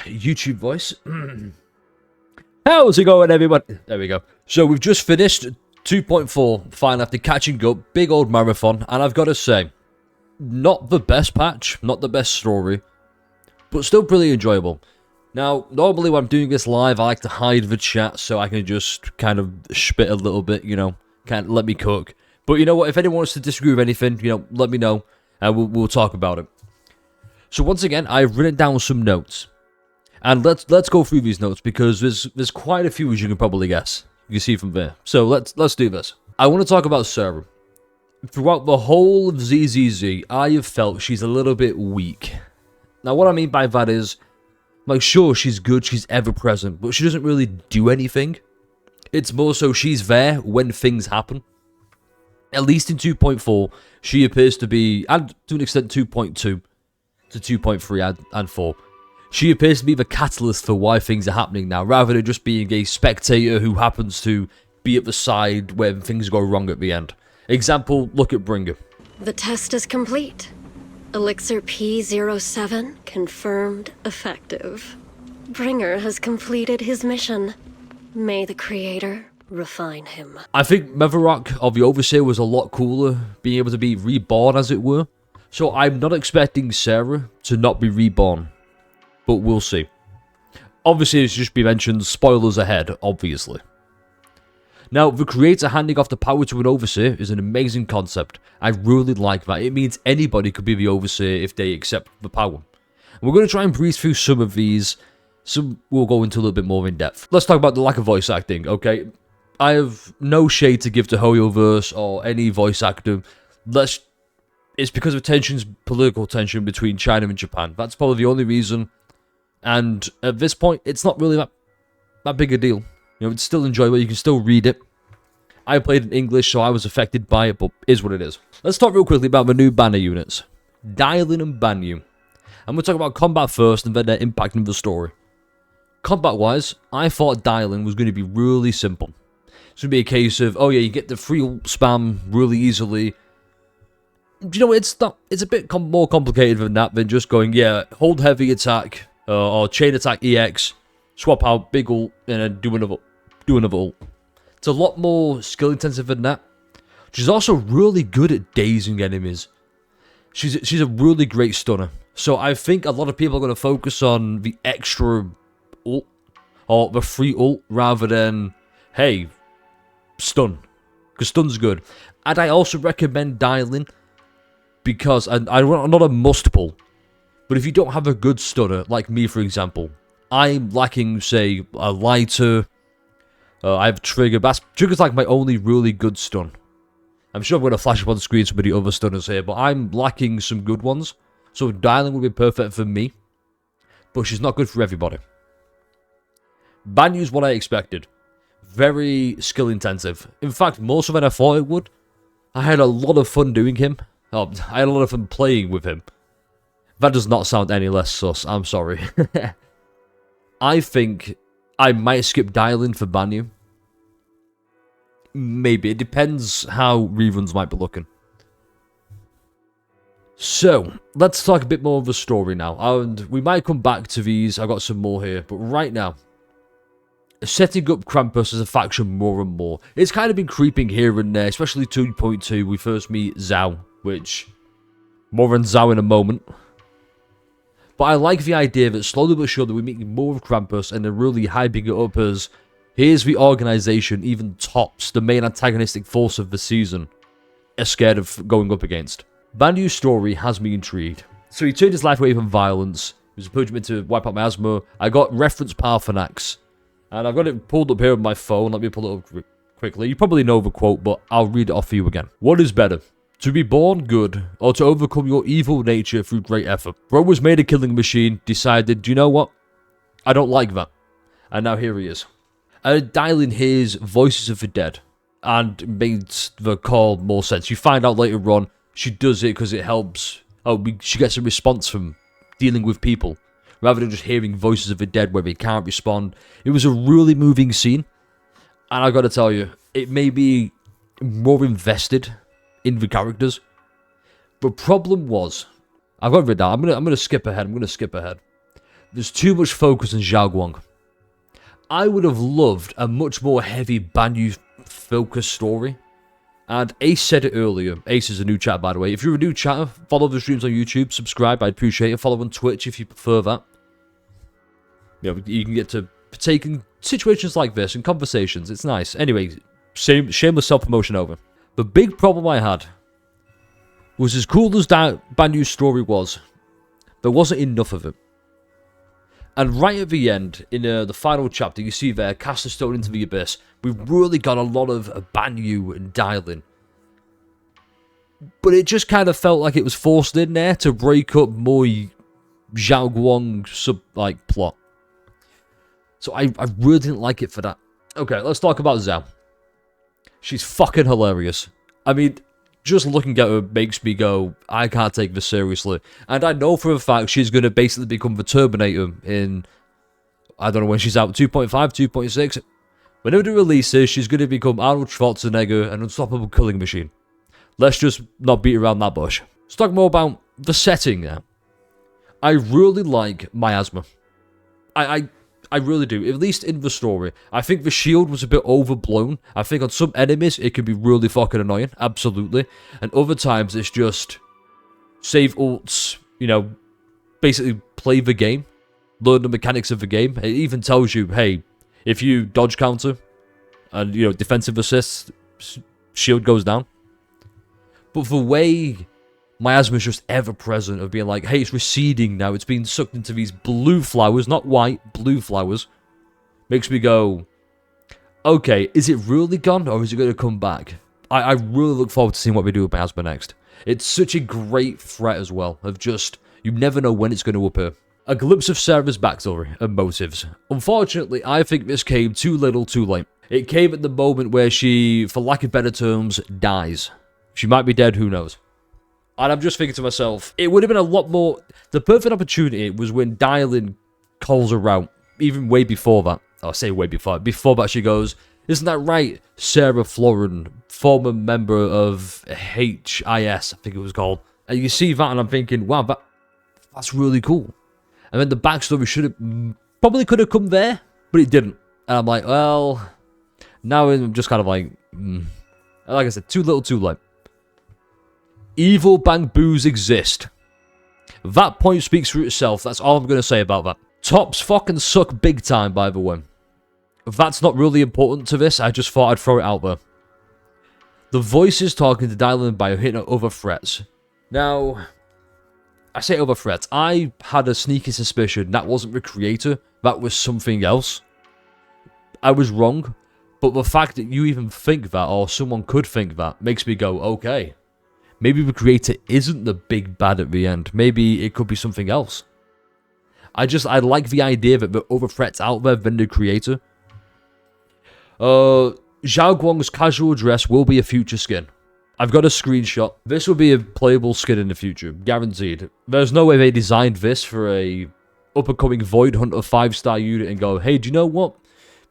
YouTube voice. How's it going, everyone? There we go. So we've just finished 2.4, finally after catching up, big old marathon, and I've got to say, not the best patch, not the best story, but still pretty enjoyable. Now, normally when I'm doing this live, I like to hide the chat so I can just kind of spit a little bit, you know, kind of let me cook. But you know what, if anyone wants to disagree with anything, you know, let me know, and we'll talk about it. So once again, I've written down some notes. And let's go through these notes because there's quite a few, as you can probably guess. You can see from there. So let's do this. I want to talk about Sarah. Throughout the whole of ZZZ, I have felt she's a little bit weak. Now what I mean by that is, like, sure, she's good, she's ever present, but she doesn't really do anything. It's more so she's there when things happen. At least in 2.4, she appears to be, and to an extent 2.2 to 2.3 and 4. She appears to be the catalyst for why things are happening now, rather than just being a spectator who happens to be at the side when things go wrong at the end. Example, look at Bringer. The test is complete. Elixir P07 confirmed effective. Bringer has completed his mission. May the Creator refine him. I think Mevarok of the Overseer was a lot cooler, being able to be reborn, as it were. So I'm not expecting Sarah to not be reborn. But we'll see. Obviously, it's just been mentioned, spoilers ahead, obviously. Now, the creator handing off the power to an Overseer is an amazing concept. I really like that. It means anybody could be the Overseer if they accept the power. And we're going to try and breeze through some of these. Some we'll go into a little bit more in depth. Let's talk about the lack of voice acting, okay? I have no shade to give to Hoyoverse or any voice actor. It's because of political tension between China and Japan. That's probably the only reason. And at this point, it's not really that big a deal. You know, it's still enjoyable. You can still read it. I played in English, so I was affected by it, but is what it is. Let's talk real quickly about the new banner units. Dialin and Banyu. I'm going to talk about combat first and then their impact in the story. Combat-wise, I thought Dialin was going to be really simple. It's going to be a case of, oh yeah, you get the free ult spam really easily. You know, it's a bit more complicated than that, than just going, yeah, hold heavy attack, or chain attack EX, swap out big ult, and then do another ult. It's a lot more skill intensive than that. She's also really good at dazing enemies. She's a really great stunner. So I think a lot of people are going to focus on the extra ult, or the free ult, rather than, hey, stun. Because stun's good. And I also recommend Dialin, because, and I'm not a must pull, but if you don't have a good stunner, like me for example, I'm lacking, say, a lighter, I have Trigger, but Trigger's like my only really good stun. I'm sure I'm going to flash up on the screen some of the other stunners here, but I'm lacking some good ones, so Dialing would be perfect for me, but she's not good for everybody. Banyu's what I expected. Very skill intensive. In fact, more so than I thought it would. I had a lot of fun doing him. I had a lot of fun playing with him. That does not sound any less sus, I'm sorry. I think I might skip Dialing for Banyu. Maybe, it depends how reruns might be looking. So, let's talk a bit more of the story now. And we might come back to these, I've got some more here. But right now, setting up Krampus as a faction more and more. It's kind of been creeping here and there, especially 2.2. We first meet Zhao, which, more on Zhao in a moment. But I like the idea that slowly but surely we're meeting more of Krampus and they're really hyping it up as, here's the organization, even tops the main antagonistic force of the season, are scared of going up against. Banyu's story has me intrigued. So he turned his life away from violence, he was encouraging me to wipe out my asthma. I got reference Parthenax, and I've got it pulled up here on my phone. Let me pull it up quickly. You probably know the quote, but I'll read it off for you again. What is better? To be born good, or to overcome your evil nature through great effort. Bro was made a killing machine, decided, do you know what? I don't like that. And now here he is. Dialing his Voices of the Dead, and made the call more sense. You find out later on, she does it because it helps. She gets a response from dealing with people, rather than just hearing Voices of the Dead where they can't respond. It was a really moving scene, and I gotta tell you, it made me more invested in the characters. The problem was, I've got rid of that. I'm gonna skip ahead. there's too much focus on Shunguang. I would have loved a much more heavy Banyu focused story. And Ace said it earlier. Ace is a new chat, by the way. If you're a new chatter, follow the streams on YouTube, subscribe, I'd appreciate it. Follow on Twitch if you prefer that. You know, you can get to partake in situations like this and conversations. It's nice. Anyway, shameless self-promotion over. The big problem I had was, as cool as that Banyu's story was, there wasn't enough of it. And right at the end, in the final chapter, you see there, cast a stone into the abyss. We've really got a lot of Banyu and dialing. But it just kind of felt like it was forced in there to break up more Shunguang plot. So I really didn't like it for that. Okay, let's talk about Zhao. She's fucking hilarious. I mean, just looking at her makes me go, I can't take this seriously. And I know for a fact she's going to basically become the Terminator in, I don't know when she's out, 2.5, 2.6. Whenever it releases, she's going to become Arnold Schwarzenegger, an unstoppable killing machine. Let's just not beat around that bush. Let's talk more about the setting now. I really like Miasma. I really do, at least in the story. I think the shield was a bit overblown. I think on some enemies, it can be really fucking annoying, absolutely. And other times, it's just save ults, you know, basically play the game, learn the mechanics of the game. It even tells you, hey, if you dodge counter and, you know, defensive assist, shield goes down. But the way Miasma is just ever present of being like, hey, it's receding now, it's being sucked into these blue flowers, not white, blue flowers, makes me go, okay, is it really gone, or is it going to come back? I really look forward to seeing what we do with Miasma next. It's such a great threat as well, of just, you never know when it's going to appear. A glimpse of Sarah's backstory and motives. Unfortunately, I think this came too little too late. It came at the moment where she, for lack of better terms, dies. She might be dead, who knows? And I'm just thinking to myself, it would have been a lot more... The perfect opportunity was when Dylan calls her out, even way before that. I'll say way before. Before that, she goes, isn't that right, Sarah Florin, former member of HIS, I think it was called. And you see that, and I'm thinking, wow, that's really cool. And then the backstory should have... Probably could have come there, but it didn't. And I'm like, well... Now I'm just kind of like... Like I said, too little, too late. Evil Bamboos exist. That point speaks for itself. That's all I'm going to say about that. Tops fucking suck big time, by the way. That's not really important to this. I just thought I'd throw it out there. The voices talking to Dylan Bio hitting at other threats. Now, I say other threats. I had a sneaky suspicion that wasn't the creator. That was something else. I was wrong. But the fact that you even think that, or someone could think that, makes me go, okay. Maybe the creator isn't the big bad at the end. Maybe it could be something else. I like the idea that there are other threats out there than the creator. Zhao Guang's casual dress will be a future skin. I've got a screenshot. This will be a playable skin in the future. Guaranteed. There's no way they designed this for a up-and-coming Void Hunter 5-star unit and go, hey, do you know what?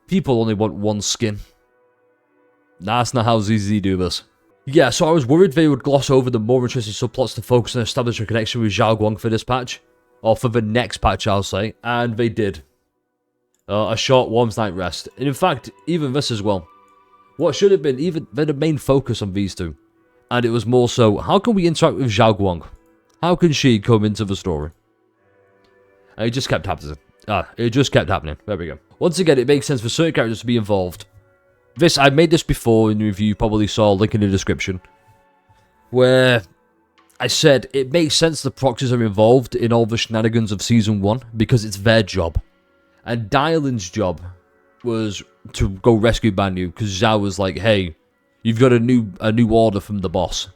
People only want one skin. Nah, that's not how ZZZ do this. Yeah, so I was worried they would gloss over the more interesting subplots to focus and establish a connection with Zhao Guang for this patch. Or for the next patch, I'll say. And they did. A short Worm's Night Rest. And in fact, even this as well. What should have been even the main focus on these two. And it was more so, how can we interact with Zhao Guang? How can she come into the story? And it just kept happening. It just kept happening. There we go. Once again, it makes sense for certain characters to be involved. I made this before in the review, you probably saw, link in the description. Where I said it makes sense the proxies are involved in all the shenanigans of Season 1 because it's their job. And Dylan's job was to go rescue Banyu because Zhao was like, hey, you've got a new order from the boss.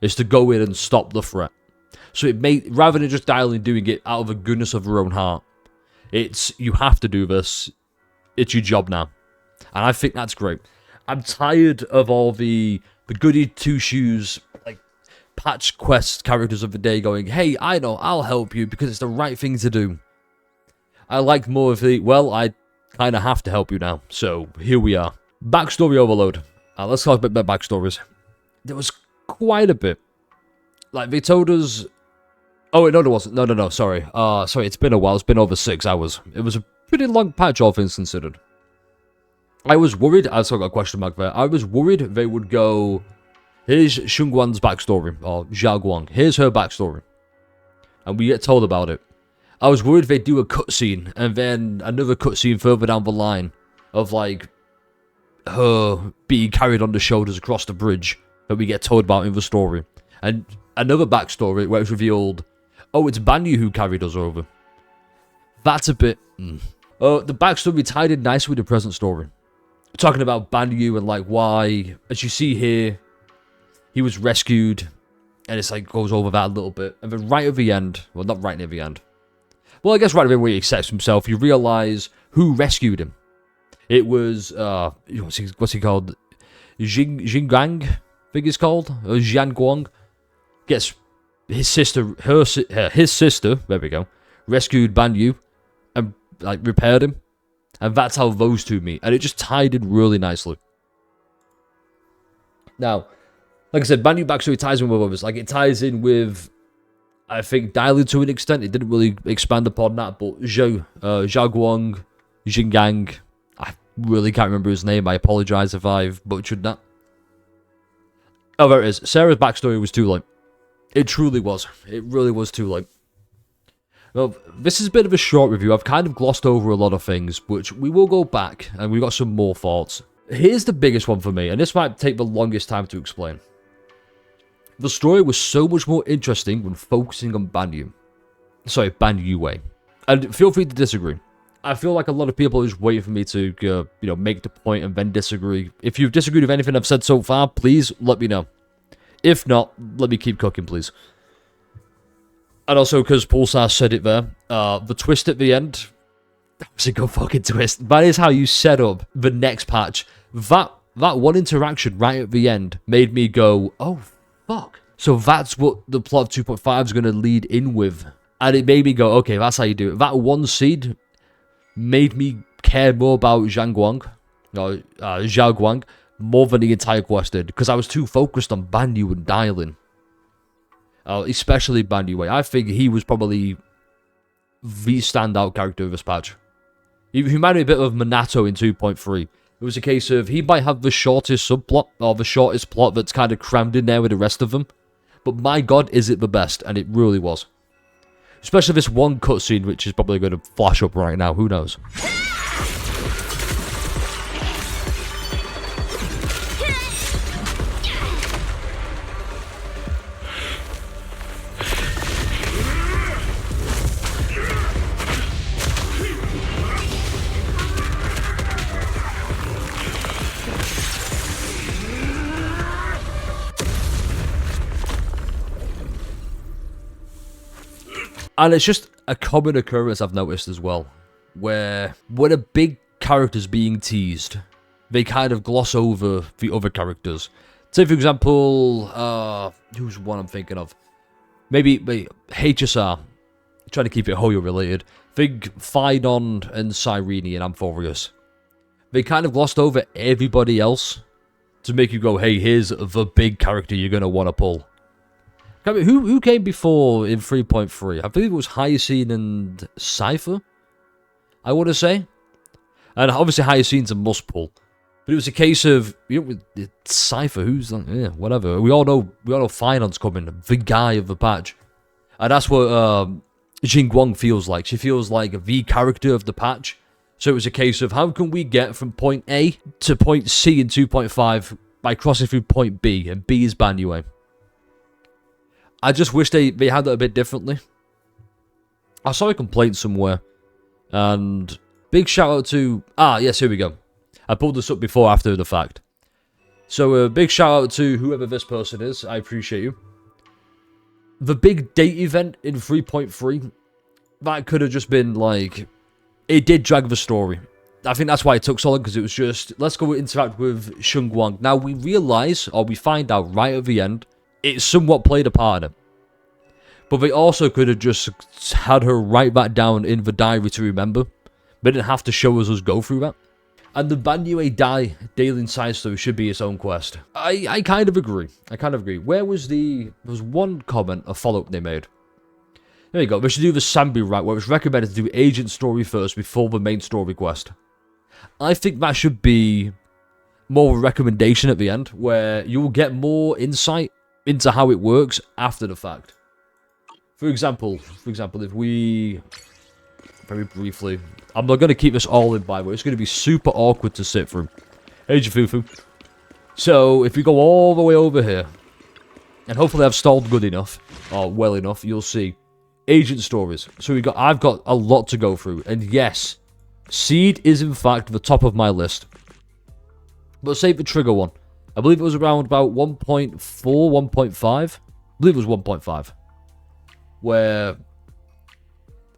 It's to go in and stop the threat. So it made, rather than just Dylan doing it out of the goodness of her own heart, it's, you have to do this. It's your job now. And I think that's great. I'm tired of all the goody two-shoes, like, patch quest characters of the day going, hey, I know, I'll help you because it's the right thing to do. I like more of the, well, I kind of have to help you now. So, here we are. Backstory overload. Let's talk about backstories. There was quite a bit. Like, they told us Oh, wait, no, it wasn't. No, sorry. Sorry, it's been a while. It's been over 6 hours. It was a pretty long patch, all things considered. I was worried, I still got a question mark there. I was worried they would go, here's Shunguang's backstory, or Xiaoguang. Here's her backstory. And we get told about it. I was worried they'd do a cutscene, and then another cutscene further down the line of, like, her being carried on the shoulders across the bridge that we get told about in the story. And another backstory where it's revealed, oh, it's Banyu who carried us over. That's a bit... the backstory tied in nicely with the present story. Talking about Banyu and, like, why, as you see here, he was rescued, and it's, like, goes over that a little bit. And then right at the end, well, not right near the end, well, I guess right away when he accepts himself, you realise who rescued him. It was, what's he called? Xinguang, I think it's called? Or Jianguang. Gets his sister, his sister, there we go, rescued Banyu and, like, repaired him. And that's how those two meet. And it just tied in really nicely. Now, like I said, Banyu backstory ties in with others. Like, it ties in with, I think, Dylan to an extent. It didn't really expand upon that. But Xiaoguang, Xingang, I really can't remember his name. I apologize if I've butchered that. Oh, there it is. Sarah's backstory was too late. It truly was. It really was too late. Well, this is a bit of a short review. I've kind of glossed over a lot of things, which we will go back, and we've got some more thoughts. Here's the biggest one for me, and this might take the longest time to explain. The story was so much more interesting when focusing on Banyu. Sorry, Banyue. And feel free to disagree. I feel like a lot of people are just waiting for me to, make the point and then disagree. If you've disagreed with anything I've said so far, please let me know. If not, let me keep cooking, please. And also, because Pulsar said it there, the twist at the end, that was a good fucking twist. That is how you set up the next patch. That one interaction right at the end made me go, oh, fuck. So that's what the plot of 2.5 is going to lead in with. And it made me go, okay, that's how you do it. That one seed made me care more about Xiaoguang, more than the entire quest did. Because I was too focused on Banyu and Dylan. Especially Banyu. I think he was probably the standout character of this patch. He reminded me a bit of Minato in 2.3. It was a case of he might have the shortest subplot, or the shortest plot that's kind of crammed in there with the rest of them. But my god, is it the best, and it really was. Especially this one cutscene, which is probably going to flash up right now, who knows. And it's just a common occurrence I've noticed as well, where when a big character's being teased, they kind of gloss over the other characters. Say, for example, who's one I'm thinking of? Maybe HSR, trying to keep it Hoyo related. Think Phynon and Cyrene and Amphorius. They kind of glossed over everybody else to make you go, hey, here's the big character you're going to want to pull. I mean, who came before in 3.3? I believe it was Hyacine and Cypher, I want to say. And obviously Hyacine's a must pull. But it was a case of, with Cypher, who's like, yeah, whatever. We all know Phynon's coming, the guy of the patch. And that's what Xinguang feels like. She feels like the character of the patch. So it was a case of, how can we get from point A to point C in 2.5 by crossing through point B, and B is Banyue. I just wish they had that a bit differently. I saw a complaint somewhere. And big shout out to... yes, here we go. I pulled this up before after the fact. So a big shout out to whoever this person is. I appreciate you. The big date event in 3.3. That could have just been like... It did drag the story. I think that's why it took so long, because it was just... Let's go interact with Shunguang. Now we realise, or we find out right at the end... It somewhat played a part in it. But they also could have just had her write that down in the diary to remember. They didn't have to show us go through that. And the Banyue daily side story should be its own quest. I kind of agree. There was one comment, a follow-up they made. There you go. We should do the Sambi route, where it's recommended to do agent story first before the main story quest. I think that should be more of a recommendation at the end, where you'll get more insight into how it works after the fact. For example, if we... Very briefly... I'm not going to keep this all in, by the way. It's going to be super awkward to sit through. Hey, Jafufu. So, if we go all the way over here, and hopefully I've stalled good enough, or well enough, you'll see. Agent stories. So I've got a lot to go through. And yes, Seed is in fact the top of my list. But save the Trigger one. I believe it was around about 1.4, 1.5. I believe it was 1.5. Where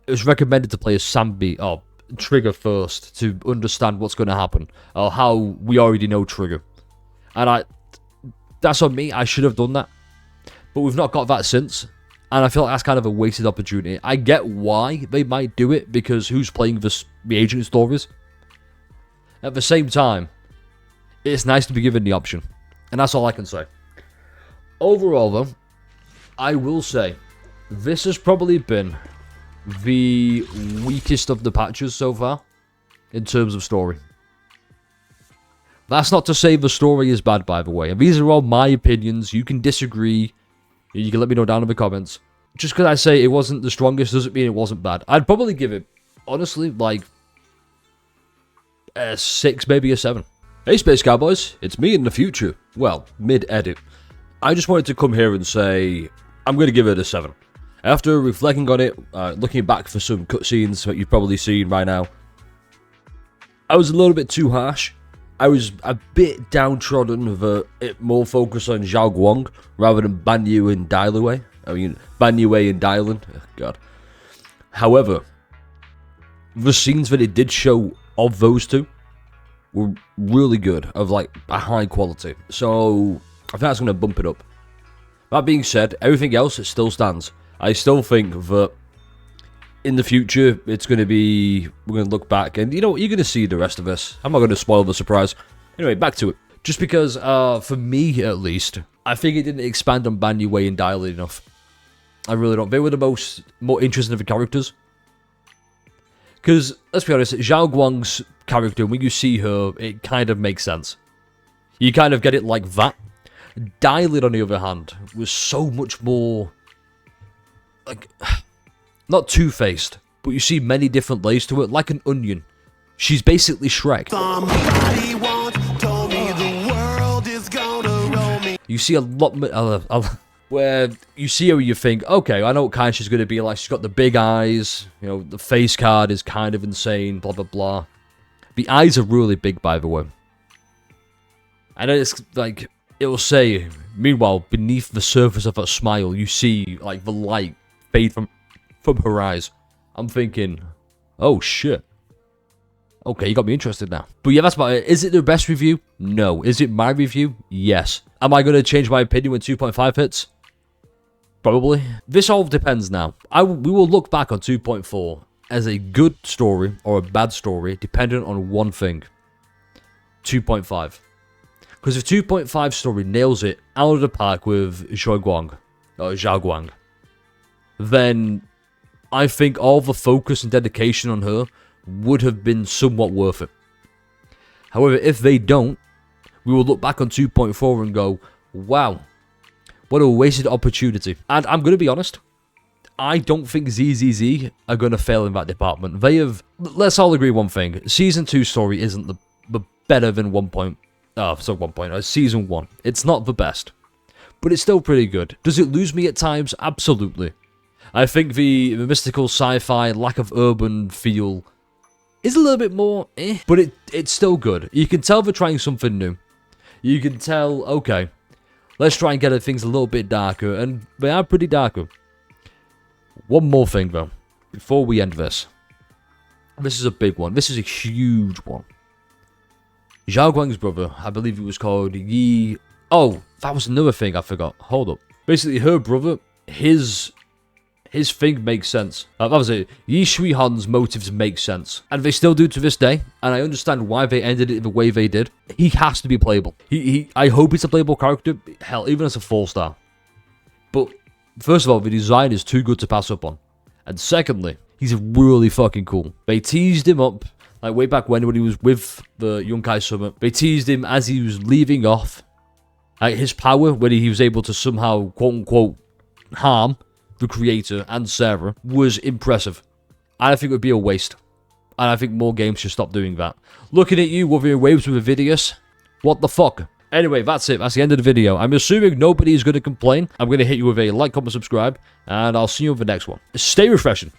it was recommended to play a Sambi, or Trigger first, to understand what's going to happen. Or how we already know Trigger. And that's on me, I should have done that. But we've not got that since. And I feel like that's kind of a wasted opportunity. I get why they might do it, because who's playing the agent stories? At the same time, it's nice to be given the option. And that's all I can say. Overall, though, I will say, this has probably been the weakest of the patches so far, in terms of story. That's not to say the story is bad, by the way. And these are all my opinions. You can disagree. You can let me know down in the comments. Just because I say it wasn't the strongest doesn't mean it wasn't bad. I'd probably give it, honestly, like a 6, maybe a 7. Hey Space Cowboys, it's me in the future. Well, mid-edit. I just wanted to come here and say, I'm going to give it a 7. After reflecting on it, looking back for some cutscenes that you've probably seen right now, I was a little bit too harsh. I was a bit downtrodden that it more focused on Shunguang rather than Banyu and Dailue. I mean, Banyue and Dylan. Oh, God. However, the scenes that it did show of those two were really good, of like a high quality. So, I think that's going to bump it up. That being said, everything else, it still stands. I still think that in the future, it's going to be, we're going to look back, and you know what, you're going to see the rest of this. I'm not going to spoil the surprise. Anyway, back to it. Just because, for me at least, I think it didn't expand on Banyue and Dylan enough. I really don't. They were the more interesting of the characters. Because, let's be honest, Zhao Guang's character, when you see her, it kind of makes sense. You kind of get it like that. Dylan, on the other hand, was so much more, like, not two-faced, but you see many different layers to it, like an onion. She's basically Shrek. Somebody once told me the world is gonna roll me. You see a lot where you see her, you think, okay, I know what kind she's going to be like. She's got the big eyes, you know, the face card is kind of insane, blah, blah, blah. The eyes are really big, by the way. And it's like, it will say, meanwhile, beneath the surface of her smile, you see, like, the light fade from her eyes. I'm thinking, oh, shit. Okay, you got me interested now. But yeah, that's about it. Is it the best review? No. Is it my review? Yes. Am I going to change my opinion when 2.5 hits? Probably. This all depends now. We will look back on 2.4 as a good story or a bad story, dependent on one thing. 2.5. Because if 2.5 story nails it out of the park with Shunguang, then I think all the focus and dedication on her would have been somewhat worth it. However, if they don't, we will look back on 2.4 and go, wow, what a wasted opportunity. And I'm going to be honest, I don't think ZZZ are going to fail in that department. They have, let's all agree one thing, Season 2 story isn't the better than Season 1. It's not the best, but it's still pretty good. Does it lose me at times? Absolutely. I think the mystical sci-fi, lack of urban feel is a little bit more but it's still good. You can tell they're trying something new. You can tell, okay, let's try and get things a little bit darker, and they are pretty darker. One more thing, though, before we end this. This is a big one. This is a huge one. Zhao Guang's brother, I believe it was called Yi... Oh, that was another thing I forgot. Hold up. Basically, her brother, his thing makes sense. That was it. Yi Shui-han's motives make sense. And they still do to this day. And I understand why they ended it the way they did. He has to be playable. I hope he's a playable character. Hell, even as a 4-star. But, first of all, the design is too good to pass up on. And secondly, he's really fucking cool. They teased him up, like way back when he was with the Yunkai Summit. They teased him as he was leaving off. His power, when he was able to somehow, quote-unquote, harm the creator and Sarah, was impressive. And I think it would be a waste. And I think more games should stop doing that. Looking at you, Wuthering Waves with Avidius. What the fuck? Anyway, that's it. That's the end of the video. I'm assuming nobody is going to complain. I'm going to hit you with a like, comment, subscribe. And I'll see you in the next one. Stay refreshing.